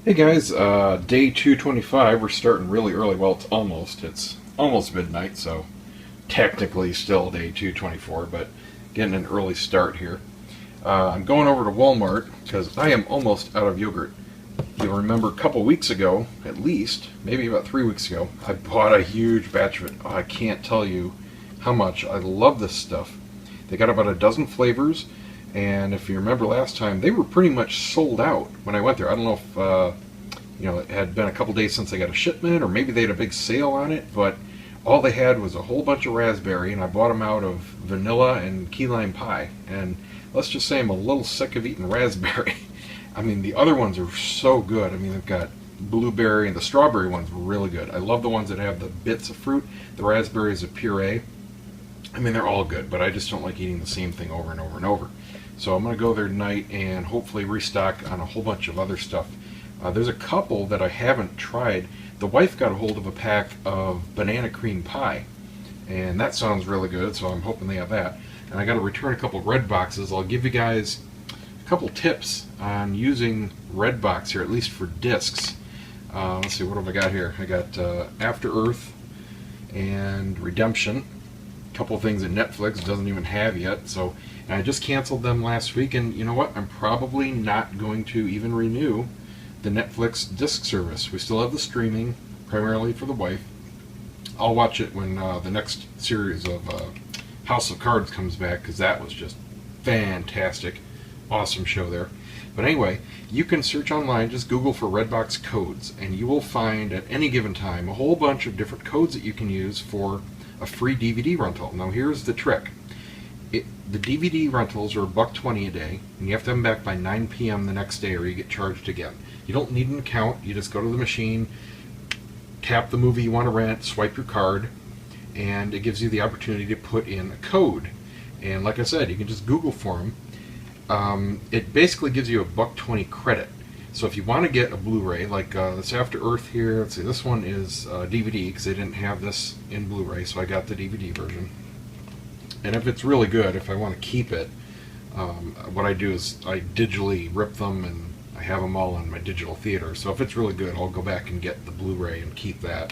Hey guys, day 225. We're starting really early. Well, it's almost midnight, so technically still day 224, but getting an early start here. I'm going over to Walmart because I am almost out of yogurt. You'll remember a couple weeks ago, at least, maybe about 3 weeks ago, I bought a huge batch of it. Oh, I can't tell you how much I love this stuff. They got about a dozen flavors. And if you remember last time, they were pretty much sold out when I went there. I don't know if it had been a couple days since I got a shipment, or maybe they had a big sale on it. But all they had was a whole bunch of raspberry, and I bought them out of vanilla and key lime pie. And let's just say I'm a little sick of eating raspberry. I mean, the other ones are so good. I mean, they've got blueberry, and the strawberry one's really good. I love the ones that have the bits of fruit. The raspberry is a puree. I mean, they're all good, but I just don't like eating the same thing over and over and over. So I'm going to go there tonight and hopefully restock on a whole bunch of other stuff. There's a couple that I haven't tried. The wife got a hold of a pack of banana cream pie, and that sounds really good, so I'm hoping they have that. And I got to return a couple of Red Boxes. I'll give you guys a couple tips on using Red Box here, at least for discs. Let's see, what have I got here? I got After Earth and Redemption. A couple of things that Netflix doesn't even have yet, so and I just canceled them last week, and you know what? I'm probably not going to even renew the Netflix disc service. We still have the streaming, primarily for the wife. I'll watch it when the next series of House of Cards comes back, because that was just fantastic. Awesome show there. But anyway, you can search online, just Google for Redbox codes, and you will find at any given time a whole bunch of different codes that you can use for a free DVD rental. Now here's the trick. The DVD rentals are $1.20 a day, and you have to have them back by 9 p.m. the next day or you get charged again. You don't need an account. You just go to the machine, tap the movie you want to rent, swipe your card, and it gives you the opportunity to put in a code. And like I said, you can just Google for them. It basically gives you a $1.20 credit. So if you want to get a Blu-ray, like this After Earth here, let's see, this one is DVD because they didn't have this in Blu-ray, so I got the DVD version. And if it's really good, if I want to keep it, what I do is I digitally rip them and I have them all in my digital theater. So if it's really good, I'll go back and get the Blu-ray and keep that.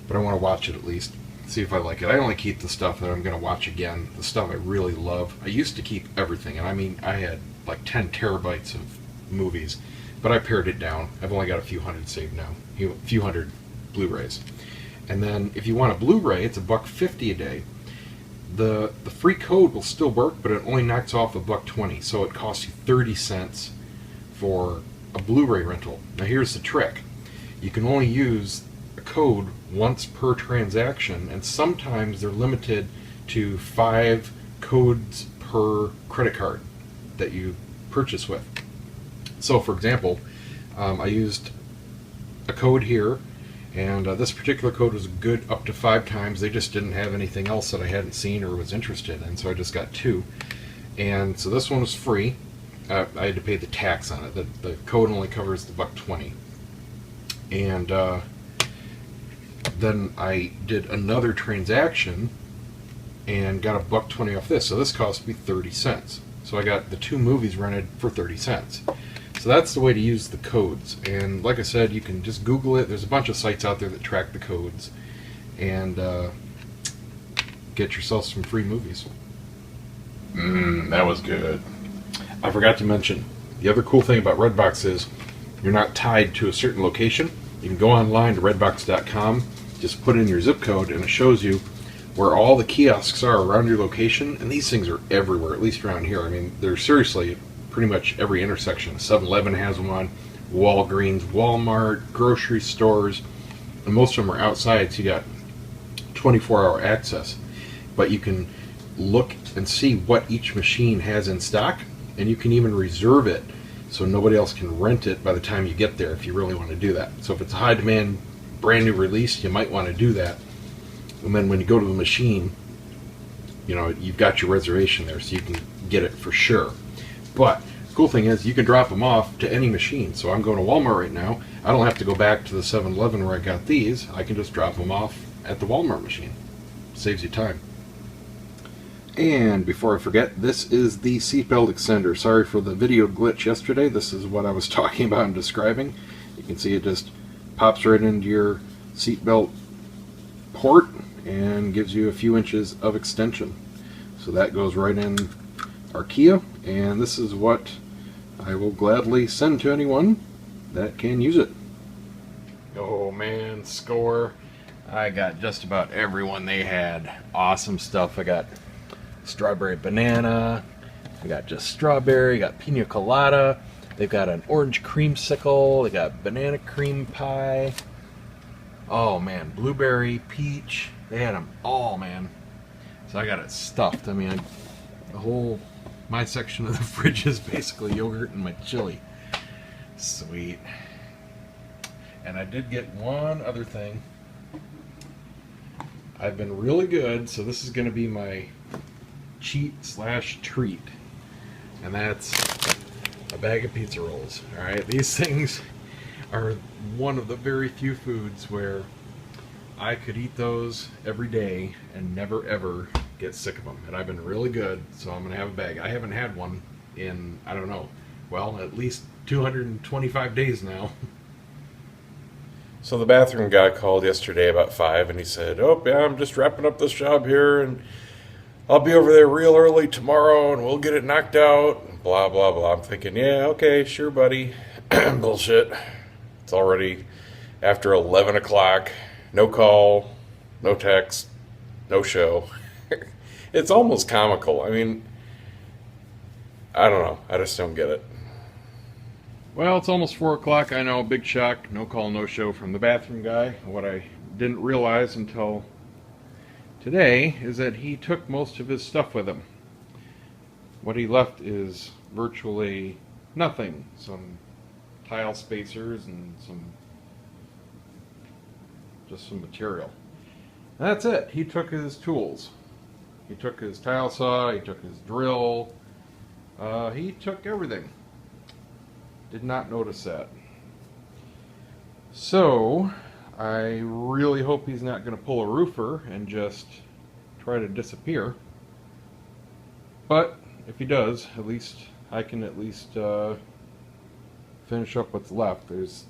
But I want to watch it at least, see if I like it. I only keep the stuff that I'm going to watch again, the stuff I really love. I used to keep everything, and I mean, I had like 10 terabytes of movies, but I pared it down. I've only got a few hundred saved now, a few hundred Blu-rays. And then if you want a Blu-ray, it's $1.50 a day. The free code will still work, but it only knocks off $1.20, so it costs you 30 cents for a Blu-ray rental. Now here's the trick. You can only use a code once per transaction, and sometimes they're limited to 5 codes per credit card that you purchase with. So for example, I used a code here, and this particular code was good up to 5 times. They just didn't have anything else that I hadn't seen or was interested in, so I just got 2. And so this one was free. I had to pay the tax on it. The code only covers the $1.20. And then I did another transaction and got $1.20 off this. So this cost me 30 cents. So I got the 2 movies rented for 30 cents. So that's the way to use the codes. And like I said, you can just Google it. There's a bunch of sites out there that track the codes. And get yourself some free movies. That was good. I forgot to mention, the other cool thing about Redbox is you're not tied to a certain location. You can go online to redbox.com, just put in your zip code, and it shows you where all the kiosks are around your location. And these things are everywhere, at least around here. I mean, they're seriously pretty much every intersection. 7-Eleven has one, Walgreens, Walmart, grocery stores, and most of them are outside, so you got 24-hour access. But you can look and see what each machine has in stock, and you can even reserve it so nobody else can rent it by the time you get there if you really want to do that. So if it's a high demand, brand new release, you might want to do that. And then when you go to the machine, you know, you've got your reservation there, so you can get it for sure. But the cool thing is you can drop them off to any machine. So I'm going to Walmart right now. I don't have to go back to the 7-Eleven where I got these. I can just drop them off at the Walmart machine. Saves you time. And before I forget, this is the seatbelt extender. Sorry for the video glitch yesterday. This is what I was talking about and describing. You can see it just pops right into your seatbelt port and gives you a few inches of extension. So that goes right in our Kia, and this is what I will gladly send to anyone that can use it. Oh man, Score. I got just about everyone they had. Awesome stuff. I got strawberry banana. I got just strawberry. I got pina colada. They've got an orange creamsicle. They got banana cream pie. Oh man, blueberry, peach. They had them all, man. So I got it stuffed. I mean, my section of the fridge is basically yogurt and my chili. Sweet. And I did get one other thing. I've been really good, so this is going to be my cheat/treat. And that's a bag of pizza rolls. Alright, these things are one of the very few foods where I could eat those every day and never ever get sick of them. And I've been really good, so I'm going to have a bag. I haven't had one in, I don't know, well, at least 225 days now. So the bathroom guy called yesterday about 5 and he said, "Oh yeah, I'm just wrapping up this job here and I'll be over there real early tomorrow and we'll get it knocked out." Blah, blah, blah. I'm thinking, yeah, okay, sure, buddy. Bullshit. It's already after 11 o'clock. No call, no text, no show. It's almost comical. I mean, I don't know. I just don't get it. Well, it's almost 4 o'clock. I know, big shock. No call, no show from the bathroom guy. What I didn't realize until today is that he took most of his stuff with him. What he left is virtually nothing. Some tile spacers and just some material. And that's it. He took his tools. He took his tile saw, he took his drill, he took everything. Did not notice that. So, I really hope he's not going to pull a roofer and just try to disappear. But, if he does, at least I can finish up what's left. There's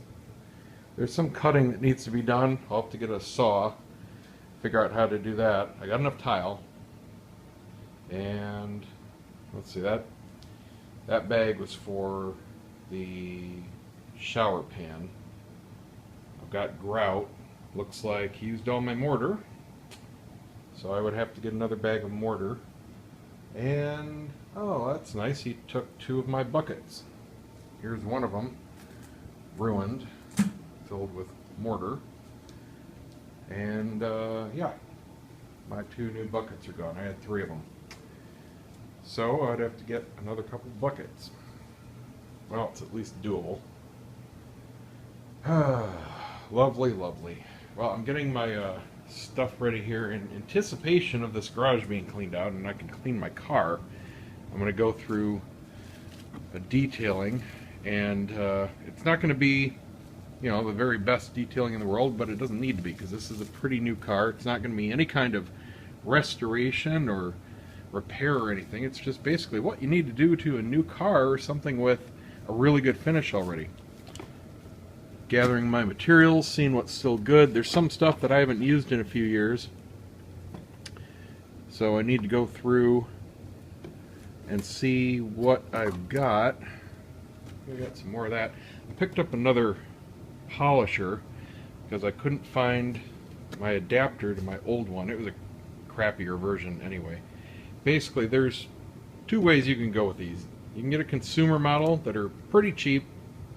some cutting that needs to be done. I'll have to get a saw, figure out how to do that. I got enough tile. And, let's see, that bag was for the shower pan. I've got grout. Looks like he used all my mortar. So I would have to get another bag of mortar. And, oh, that's nice. He took 2 of my buckets. Here's one of them, ruined, filled with mortar. And, yeah, my 2 new buckets are gone. I had 3 of them. So I'd have to get another couple buckets. Well, it's at least doable. Lovely, lovely. Well, I'm getting my stuff ready here in anticipation of this garage being cleaned out and I can clean my car. I'm going to go through a detailing, and it's not going to be, you know, the very best detailing in the world, but it doesn't need to be because this is a pretty new car. It's not going to be any kind of restoration or repair or anything. It's just basically what you need to do to a new car or something with a really good finish already. Gathering my materials, seeing what's still good. There's some stuff that I haven't used in a few years, so I need to go through and see what I've got. I got some more of that. I picked up another polisher because I couldn't find my adapter to my old one. It was a crappier version anyway. Basically, there's 2 ways you can go with these. You can get a consumer model that are pretty cheap.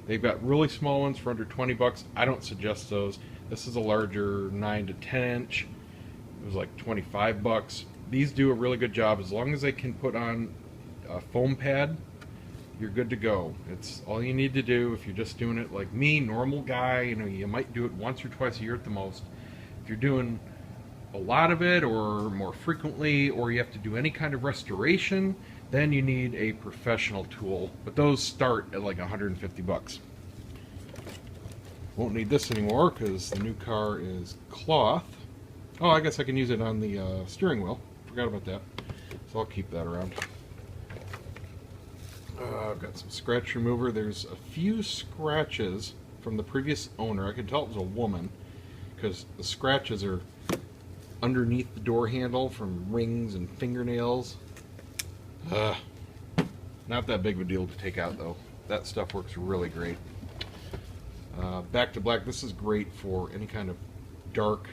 They've got really small ones for under 20 bucks. I don't suggest those. This is a larger 9 to 10 inch. It was like 25 bucks. These do a really good job. As long as they can put on a foam pad, you're good to go. It's all you need to do. If you're just doing it like me, normal guy, you know, you might do it once or twice a year at the most. If you're doing a lot of it or more frequently, or you have to do any kind of restoration, then you need a professional tool, but those start at like 150 bucks. Won't need this anymore because the new car is cloth. Oh, I guess I can use it on the steering wheel. Forgot about that, so I'll keep that around. I've got some scratch remover. There's a few scratches from the previous owner. I could tell it was a woman because the scratches are underneath the door handle from rings and fingernails. Not that big of a deal to take out though. That stuff works really great. Back to Black, this is great for any kind of dark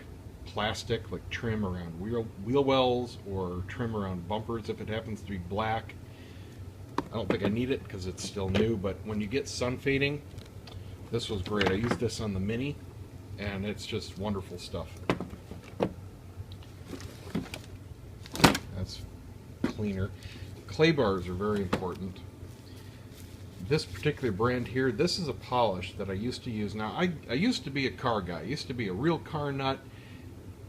plastic, like trim around wheel wells or trim around bumpers if it happens to be black. I don't think I need it because it's still new, but when you get sun fading, this was great. I used this on the Mini, and it's just wonderful stuff. That's cleaner. Clay bars are very important. This particular brand here, this is a polish that I used to use. Now, I used to be a car guy. I used to be a real car nut.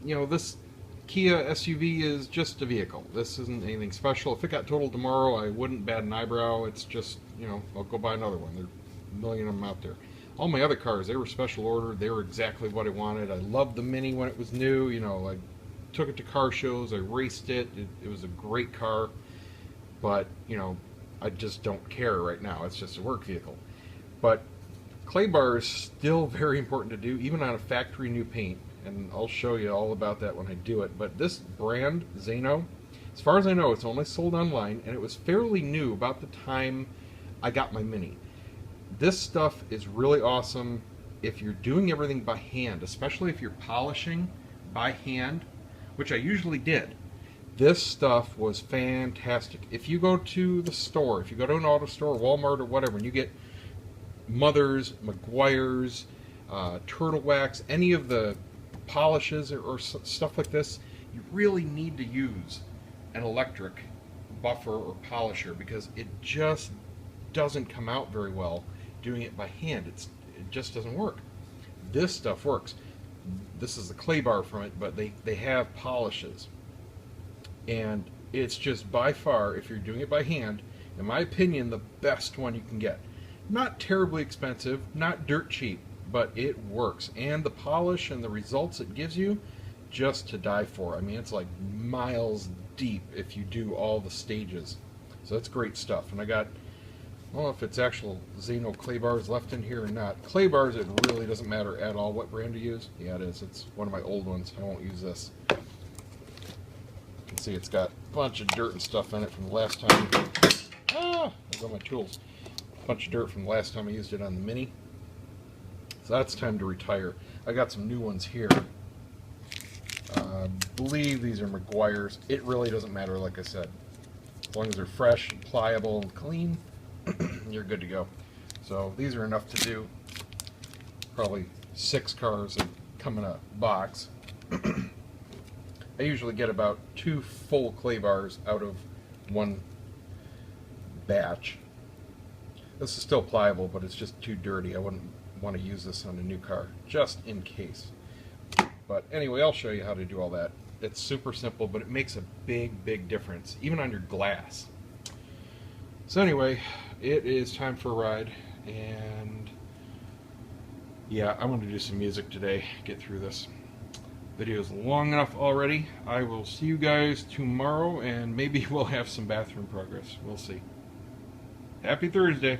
You know, this Kia SUV is just a vehicle. This isn't anything special. If it got totaled tomorrow, I wouldn't bat an eyebrow. It's just, you know, I'll go buy another one. There are a million of them out there. All my other cars, they were special order. They were exactly what I wanted. I loved the Mini when it was new. You know, I took it to car shows. I raced it. It was a great car. But, you know, I just don't care right now. It's just a work vehicle. But clay bar is still very important to do, even on a factory new paint. And I'll show you all about that when I do it. But this brand, Zano, as far as I know, it's only sold online, and it was fairly new about the time I got my Mini. This stuff is really awesome if you're doing everything by hand, especially if you're polishing by hand, which I usually did. This stuff was fantastic. If you go to the store, if you go to an auto store, Walmart or whatever, and you get Mother's, Meguiar's, Turtle Wax, any of the polishes or stuff like this, you really need to use an electric buffer or polisher because it just doesn't come out very well doing it by hand. It just doesn't work. This stuff works. This is the clay bar from it, but they have polishes. And it's just by far, if you're doing it by hand, in my opinion, the best one you can get. Not terribly expensive, not dirt cheap, but it works. And the polish and the results it gives you, just to die for. I mean, it's like miles deep if you do all the stages. So that's great stuff. And I got, I don't know if it's actual Zano clay bars left in here or not. Clay bars, it really doesn't matter at all what brand to use. Yeah, it is. It's one of my old ones. I won't use this. You can see it's got a bunch of dirt and stuff in it from the last time. There go my tools. A bunch of dirt from the last time I used it on the Mini. So that's time to retire. I got some new ones here. I believe these are Meguiar's. It really doesn't matter, like I said. As long as they're fresh and pliable and clean, you're good to go. So these are enough to do probably 6 cars that come in a box. I usually get about 2 full clay bars out of one batch. This is still pliable, but it's just too dirty. I wouldn't want to use this on a new car, just in case. But anyway, I'll show you how to do all that. It's super simple, but it makes a big, big difference, even on your glass. So anyway, it is time for a ride, and yeah, I'm going to do some music today, get through this. Video is long enough already. I will see you guys tomorrow, and maybe we'll have some bathroom progress. We'll see. Happy Thursday.